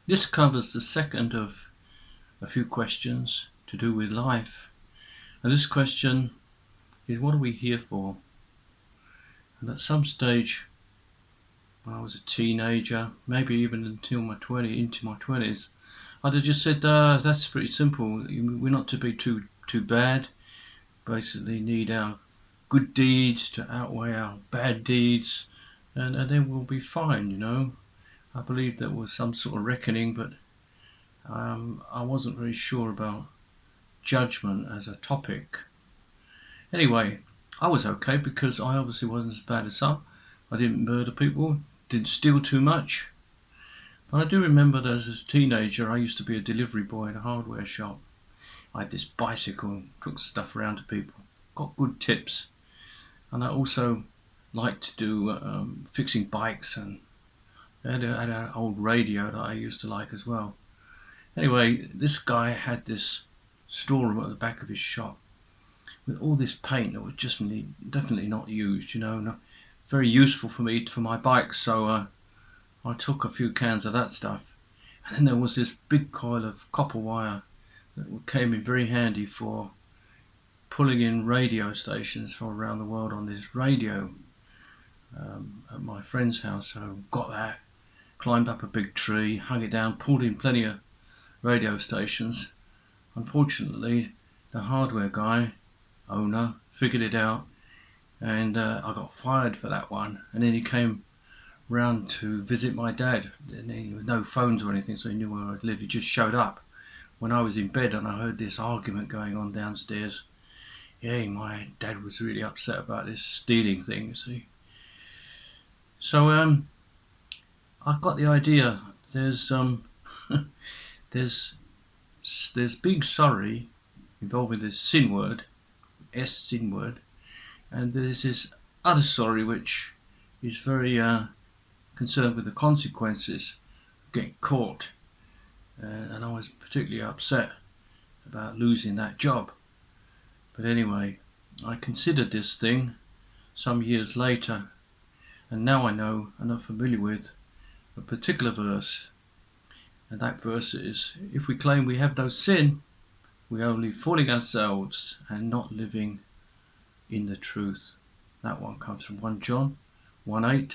This covers the second of a few questions to do with life. And this question is, what are we here for? And at some stage, when I was a teenager, maybe even into my 20s, I'd have just said, that's pretty simple. We're not to be too bad. Basically need our good deeds to outweigh our bad deeds, and then we'll be fine. I believe there was some sort of reckoning, but I wasn't very sure about judgment as a topic. Anyway, I was okay because I obviously wasn't as bad as some. I didn't murder people, didn't steal too much. But I do remember that as a teenager I used to be a delivery boy in a hardware shop. I had this bicycle and took stuff around to people, got good tips. And I also liked to do fixing bikes, and I had an old radio that I used to like as well. Anyway, this guy had this storeroom at the back of his shop with all this paint that was just definitely not used, not very useful for me for my bikes. So I took a few cans of that stuff, and then there was this big coil of copper wire that came in very handy for pulling in radio stations from around the world on this radio at my friend's house. So got that, climbed up a big tree, hung it down, pulled in plenty of radio stations. Unfortunately, the hardware owner figured it out, and I got fired for that one. And then he came round to visit my dad, and there was no phones or anything, so he knew where I lived. He just showed up when I was in bed, and I heard this argument going on downstairs. Yeah, my dad was really upset about this stealing thing, you see. So I got the idea. There's there's being sorry involving this sin word, sin word, and there's this other sorry which is very concerned with the consequences of getting caught. And I was particularly upset about losing that job. But anyway, I considered this thing some years later, and now I know and am familiar with a particular verse. And that verse is, if we claim we have no sin, we're only fooling ourselves and not living in the truth. That one comes from 1 John 1:8,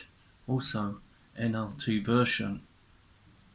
also NLT version.